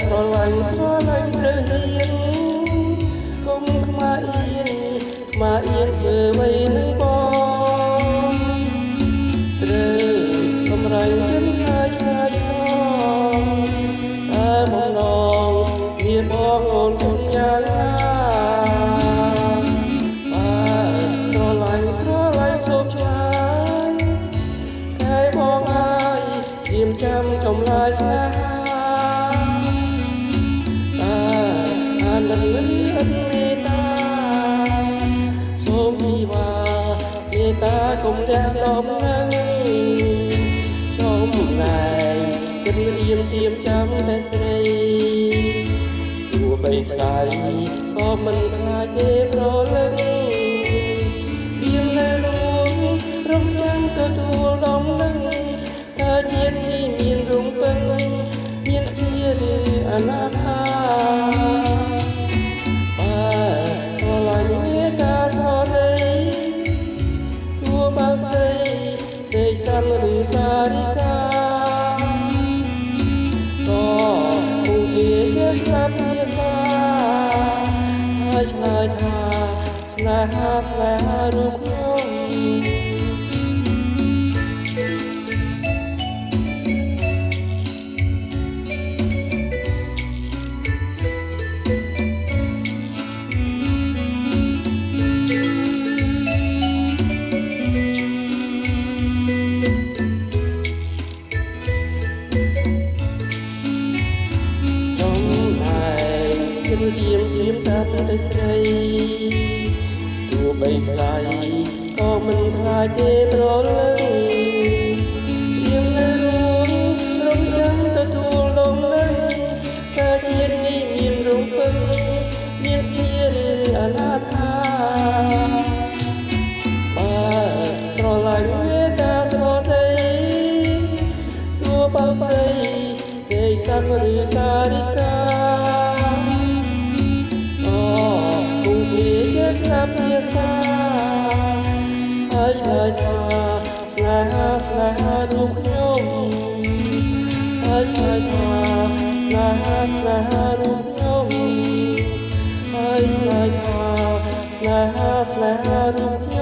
ស្រឡាញ់ត្រូវហ៊ានកុំខ្មាស់អៀនធ្វើអ្វីនឹងបងត្រូវសម្រេចចិត្តហើយឆ្ងាយឆ្លងតែបំណងមានបងអូនគុំយ៉ាងណាស្រឡាញ់សូមឆ្ងាយតែបងហើយទៀមចាំចំឡាយស្នេហាអានលិអត់មេត្តាសូមពីវ៉ាមេត្តាកុំលះដំណឹងសូមណែចិត្តទៀមចាំតែស្រីទោះបីស្អីក៏មិនខ្លាចទេប្រលឹងទៀមលែរួមរំចាំទទួលដំណឹងថាជាតិនេះមានរំពឹងមានគ្នាឬអនាថាស្រឡាញ់មេត្តាសរីទោះបើស្រីសេកសាន់ឬសារិកាក៏គង់ជាស្ដាប់ភាសាហើយឆ្លើយថាស្នេហារូបខ្ញុំទៀមតាមតែស្រីទោះបីស្អីក៏មិនខ្លាចទេប្រលឹងទៀមនៅរួមរំចាំទទួលដំណឹងថាជាតិនេះមានរំពឹងមានគ្នាឬអនាថាស្រឡាញ់មេត្តាស្រដីទោះបើស្រីសេកសាន់ឬសារិកាស្ដាប់ភាសាហើយឆ្លើយថាស្នេហារូបខ្ញុំហើយឆ្លើយថាស្នេហារូបខ្ញុំហើយឆ្លើយថាស្នេហារូបខ្ញុំ